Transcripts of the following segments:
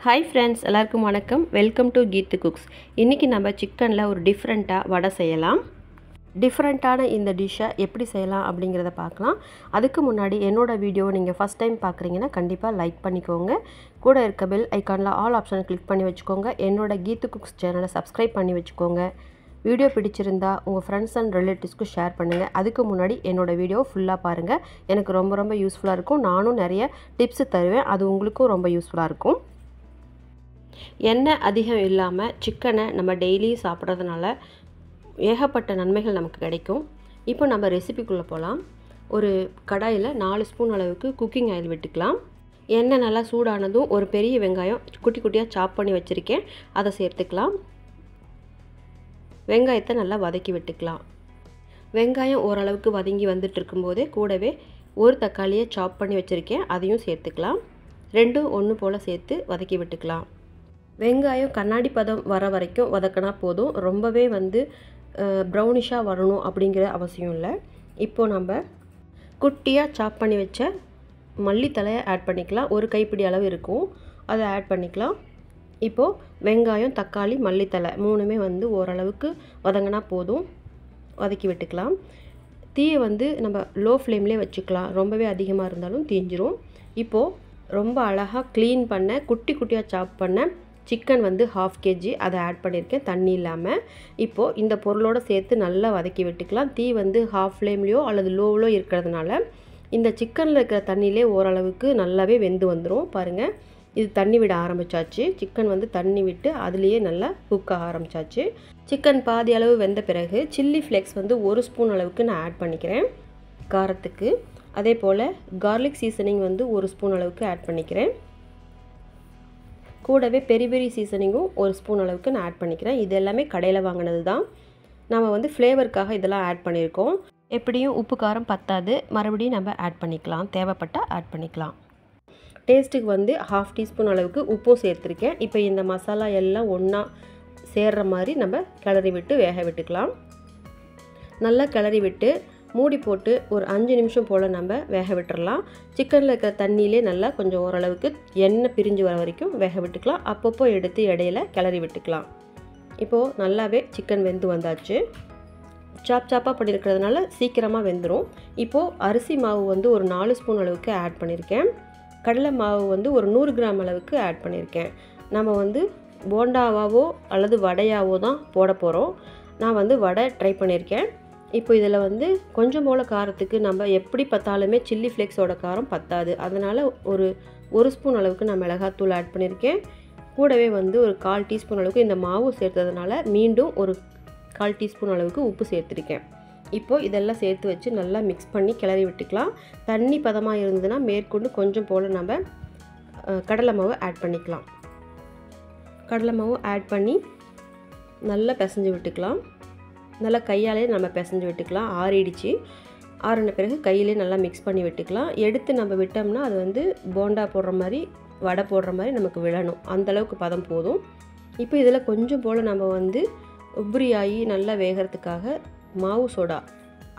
Hi friends, எல்லாருக்கும் வணக்கம். Welcome to Keethu cooks. இன்னைக்கு நம்ம சிக்கன்ல ஒரு டிஃபரண்டா வடை செய்யலாம். டிஃபரண்டான இந்த டிஷ்ஷை எப்படி செய்யலாம் அப்படிங்கறத பார்க்கலாம். அதுக்கு முன்னாடி என்னோட வீடியோ நீங்க ஃபர்ஸ்ட் டைம் பார்க்கறீங்கன்னா கண்டிப்பா லைக் பண்ணிக்கோங்க. கூட இருக்க பெல் ஐகான்ல ஆல் ஆப்ஷனை கிளிக் பண்ணி வெச்சுக்கோங்க. என்னோட கீத்து குக்ஸ் சேனலை சப்ஸ்கிரைப் பண்ணி வெச்சுக்கோங்க. வீடியோ பிடிச்சிருந்தா உங்க ஃப்ரெண்ட்ஸ் அண்ட் ரிலேட்டிவ்ஸ்க்கு ஷேர் பண்ணுங்க. அதுக்கு முன்னாடி என்னோட வீடியோ ஃபுல்லா பாருங்க. எனக்கு ரொம்ப யூஸ்ஃபுல்லா இருக்கும். நானும் நிறைய டிப்ஸ் தருவேன். அது உங்களுக்கும் ரொம்ப யூஸ்ஃபுல்லா இருக்கும். எண்ணெய் அதிகம் இல்லாமல் சிக்கனை நம்ம டெய்லி சாப்பிட்றதுனால ஏகப்பட்ட நன்மைகள் நமக்கு கிடைக்கும். இப்போ நம்ம ரெசிபிக்குள்ளே போகலாம். ஒரு கடாயில் 4 ஸ்பூன் அளவுக்கு குக்கிங் ஆயில் விட்டுக்கலாம். எண்ணெய் நல்லா சூடானதும் ஒரு பெரிய வெங்காயம் குட்டி குட்டியாக சாப் பண்ணி வச்சுருக்கேன், அதை சேர்த்துக்கலாம். வெங்காயத்தை நல்லா வதக்கி விட்டுக்கலாம். வெங்காயம் ஓரளவுக்கு வதங்கி வந்துட்டு இருக்கும்போதே கூடவே ஒரு தக்காளியை சாப் பண்ணி வச்சுருக்கேன், அதையும் சேர்த்துக்கலாம். ரெண்டும் ஒன்று போல் சேர்த்து வதக்கி விட்டுக்கலாம். வெங்காயம் கண்ணாடி பதம் வர வரைக்கும் வதக்கினா போதும். ரொம்பவே ப்ரௌனிஷாக வரணும் அப்படிங்கிற அவசியம் இல்லை. இப்போது நம்ம குட்டியாக சாப் பண்ணி வச்ச மல்லித்தலையை ஆட் பண்ணிக்கலாம். ஒரு கைப்பிடி அளவு இருக்கும், அதை ஆட் பண்ணிக்கலாம். இப்போது வெங்காயம், தக்காளி, மல்லித்தலை மூணுமே ஓரளவுக்கு வதங்கினா போதும், வதக்கி விட்டுக்கலாம். தீயை நம்ம லோ ஃப்ளேம்லேயே வச்சுக்கலாம். ரொம்பவே அதிகமாக இருந்தாலும் தீஞ்சிரும். இப்போது ரொம்ப அழகாக க்ளீன் பண்ண குட்டி குட்டியாக சாப் பண்ண சிக்கன் 1/2 kg அதை ஆட் பண்ணியிருக்கேன், தண்ணி இல்லாமல். இப்போது இந்த பொருளோடு சேர்த்து நல்லா வதக்கி விட்டுக்கலாம். தீ ஹாஃப் ஃப்ளேம்லேயோ அல்லது லோவிலோ இருக்கிறதுனால இந்த சிக்கனில் இருக்கிற தண்ணியிலே ஓரளவுக்கு நல்லாவே வெந்து வந்துடும். பாருங்கள், இது தண்ணி விட ஆரம்பித்தாச்சு. சிக்கன் தண்ணி விட்டு அதுலேயே நல்லா குக் ஆக ஆரம்பித்தாச்சு. சிக்கன் பாதி அளவு வெந்த பிறகு சில்லி ஃப்ளேக்ஸ் 1 ஸ்பூன் அளவுக்கு நான் ஆட் பண்ணிக்கிறேன் காரத்துக்கு. அதே போல் கார்லிக் சீசனிங் 1 ஸ்பூன் அளவுக்கு ஆட் பண்ணிக்கிறேன். கூடவே பெரி பெரி சீசனிங்கும் 1 ஸ்பூன் அளவுக்கு நான் ஆட் பண்ணிக்கிறேன். இது எல்லாமே கடையில் வாங்கினது தான். நம்ம ஃப்ளேவருக்காக இதெல்லாம் ஆட் பண்ணியிருக்கோம். எப்படியும் உப்பு காரம் பத்தாது, மறுபடியும் நம்ம ஆட் பண்ணிக்கலாம், தேவைப்பட்டால் ஆட் பண்ணிக்கலாம். டேஸ்ட்டுக்கு 1/2 டீஸ்பூன் அளவுக்கு உப்பும் சேர்த்துருக்கேன். இப்போ இந்த மசாலா எல்லாம் ஒன்றா சேர்கிற மாதிரி நம்ம கிளறி விட்டு வேக விட்டுக்கலாம். நல்லா கிளறி விட்டு மூடி போட்டு ஒரு 5 நிமிஷம் போல் நம்ம வேக விட்டுறலாம். சிக்கனில் இருக்கிற தண்ணியிலே நல்லா கொஞ்சம் ஓரளவுக்கு எண்ணெய் பிரிஞ்சு வர வரைக்கும் வேக விட்டுக்கலாம். அப்பப்போ எடுத்து இடையில கிளறி விட்டுக்கலாம். இப்போது நல்லாவே சிக்கன் வெந்து வந்தாச்சு. சாப்பாக பண்ணியிருக்கிறதுனால சீக்கிரமாக வெந்துடும். இப்போது அரிசி மாவு ஒரு 4 ஸ்பூன் அளவுக்கு ஆட் பண்ணியிருக்கேன். கடலை மாவு ஒரு 100 கிராம் அளவுக்கு ஆட் பண்ணியிருக்கேன். நம்ம போண்டாவாவோ அல்லது வடையாவோ தான் போட போகிறோம். நான் வடை ட்ரை பண்ணியிருக்கேன். இப்போ இதில் கொஞ்சம் போல் காரத்துக்கு நம்ம எப்படி பார்த்தாலுமே சில்லி ஃப்ளேக்ஸோட காரம் பத்தாது. அதனால் ஒரு ஸ்பூன் அளவுக்கு நான் மிளகாத்தூள் ஆட் பண்ணியிருக்கேன். கூடவே ஒரு 1/4 டீஸ்பூன் அளவுக்கு இந்த மாவு சேர்த்ததுனால மீண்டும் ஒரு 1/4 டீஸ்பூன் அளவுக்கு உப்பு சேர்த்துருக்கேன். இப்போது இதெல்லாம் சேர்த்து வச்சு நல்லா மிக்ஸ் பண்ணி கிளறி விட்டுக்கலாம். தண்ணி பதமாக இருந்ததுன்னா மேற்கொண்டு கொஞ்சம் போல் நம்ம கடலை மாவு ஆட் பண்ணிக்கலாம். கடலை மாவு ஆட் பண்ணி நல்லா பிசைஞ்சு விட்டுக்கலாம். நல்லா கையாலே நம்ம பிசைஞ்சு விட்டுக்கலாம். ஆறிடுச்சு. ஆறின பிறகு கையிலே நல்லா மிக்ஸ் பண்ணி விட்டுக்கலாம். எடுத்து நம்ம விட்டோம்னா அது போண்டா போடுற மாதிரி, வடை போடுற மாதிரி நமக்கு விழணும். அந்தளவுக்கு பதம் போதும். இப்போ இதில் கொஞ்சம் போல் நம்ம உபரியாகி நல்லா வேகிறதுக்காக மாவு சோடா,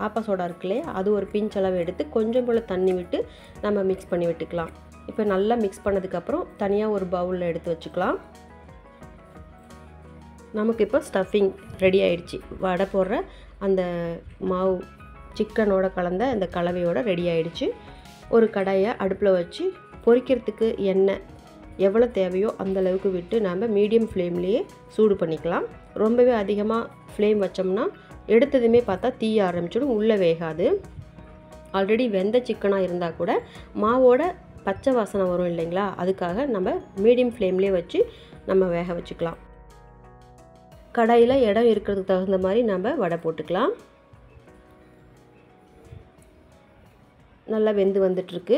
ஆப்பா சோடா இருக்குல்லையே, அது ஒரு பிஞ்ச் அளவு எடுத்து கொஞ்சம் போல் தண்ணி விட்டு நம்ம மிக்ஸ் பண்ணி விட்டுக்கலாம். இப்போ நல்லா மிக்ஸ் பண்ணதுக்கப்புறம் தனியாக ஒரு பவுலில் எடுத்து வச்சுக்கலாம். நமக்கு இப்போ ஸ்டஃபிங் ரெடி ஆகிடுச்சு. வடை போடுற அந்த மாவு சிக்கனோட கலந்த அந்த கலவையோட ரெடி ஆகிடுச்சு. ஒரு கடாயை அடுப்பில் வச்சு பொரிக்கிறதுக்கு எண்ணெய் எவ்வளோ தேவையோ அந்தளவுக்கு விட்டு நம்ம மீடியம் ஃப்ளேம்லேயே சூடு பண்ணிக்கலாம். ரொம்பவே அதிகமாக ஃப்ளேம் வச்சோம்னா எடுத்ததுமே பார்த்தா தீய ஆரம்பிச்சிடும், உள்ளே வேகாது. ஆல்ரெடி வெந்த சிக்கனாக இருந்தால் கூட மாவோட பச்சை வாசனை வரும் இல்லைங்களா, அதுக்காக நம்ம மீடியம் ஃப்ளேம்லேயே வச்சு நம்ம வேக வச்சுக்கலாம். கடாயில் இடம் இருக்கிறதுக்கு தகுந்த மாதிரி நம்ம வடை போட்டுக்கலாம். நல்லா வெந்து வந்துட்டுருக்கு.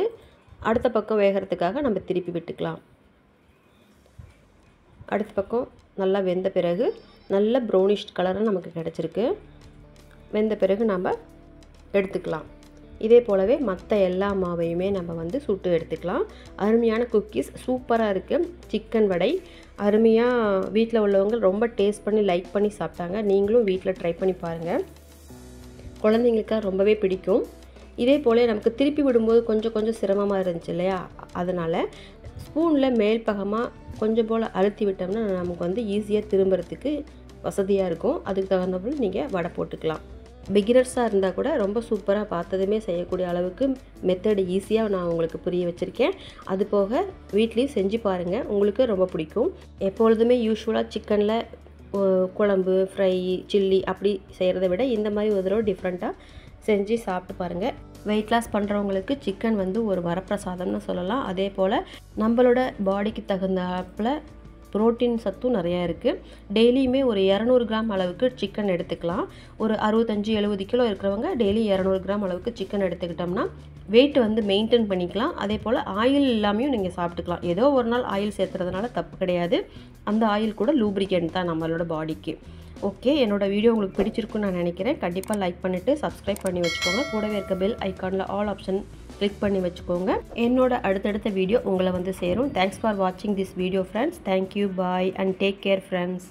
அடுத்த பக்கம் வேகிறதுக்காக நம்ம திருப்பி விட்டுக்கலாம். அடுத்த பக்கம் நல்லா வெந்த பிறகு நல்ல ப்ரௌனிஷ் கலராக நமக்கு கிடச்சிருக்கு. வெந்த பிறகு நம்ம எடுத்துக்கலாம். இதே போலவே மற்ற எல்லா மாவையுமே நம்ம சுட்டு எடுத்துக்கலாம். அருமையான குக்கீஸ் சூப்பராக இருக்குது. சிக்கன் வடை அருமையாக வீட்டில் உள்ளவங்க ரொம்ப டேஸ்ட் பண்ணி லைக் பண்ணி சாப்பிட்டாங்க. நீங்களும் வீட்டில் ட்ரை பண்ணி பாருங்கள். குழந்தைங்களுக்காக ரொம்பவே பிடிக்கும். இதே போல் நமக்கு திருப்பி விடும்போது கொஞ்சம் சிரமமாக இருந்துச்சு இல்லையா, அதனால் ஸ்பூனில் மேல் பக்கமாக கொஞ்சம் போல் அழுத்தி விட்டோம்னா நமக்கு வந்து ஈஸியாக திரும்புறதுக்கு வசதியாக இருக்கும். அதுக்கு தகுந்தபோல் நீங்கள் வடை போட்டுக்கலாம். பிகினர்ஸாக இருந்தால் கூட ரொம்ப சூப்பராக பார்த்ததுமே செய்யக்கூடிய அளவுக்கு மெத்தடு ஈஸியாக நான் உங்களுக்கு புரிய வச்சுருக்கேன். அது போக வீட்லேயும் செஞ்சு பாருங்கள், உங்களுக்கு ரொம்ப பிடிக்கும். எப்பொழுதுமே யூஸ்வலாக சிக்கனில் குழம்பு, ஃப்ரை, சில்லி அப்படி செய்கிறத விட இந்த மாதிரி ஒரு தடவை டிஃப்ரெண்ட்டாக செஞ்சு சாப்பிட்டு பாருங்கள். வெயிட் லாஸ் பண்ணுறவங்களுக்கு சிக்கன் வந்து ஒரு வரப்பிரசாதம்னு சொல்லலாம். அதே போல் நம்மளோட பாடிக்கு தகுந்தாப்பில் புரோட்டீன் சத்தும் நிறையா இருக்குது. டெய்லியுமே ஒரு 200 கிராம் அளவுக்கு சிக்கன் எடுத்துக்கலாம். ஒரு 65-70 கிலோ இருக்கிறவங்க டெய்லி 200 கிராம் அளவுக்கு சிக்கன் எடுத்துக்கிட்டோம்னா வெயிட் வந்து மெயின்டைன் பண்ணிக்கலாம். அதே போல் ஆயில் இல்லாமையும் நீங்கள் சாப்பிட்டுக்கலாம். ஏதோ ஒரு நாள் ஆயில் சேர்த்துறதுனால தப்பு கிடையாது. அந்த ஆயில் கூட லூப்ரிகேண்ட் தான் நம்மளோட பாடிக்கு. ஓகே, என்னோடய வீடியோ உங்களுக்கு பிடிச்சிருக்குன்னு நான் நினைக்கிறேன். கண்டிப்பாக லைக் பண்ணிவிட்டு சப்ஸ்கிரைப் பண்ணி வச்சுக்கோங்க. கூடவே இருக்க பெல் ஐக்கானில் ஆல் ஆப்ஷன் கிளிக் பண்ணி வச்சுக்கோங்க. என்னோட அடுத்தடுத்த வீடியோ உங்களை வந்து சேரும். தேங்க்ஸ் ஃபார் வாட்சிங் this video friends. Thank you, bye and take care friends.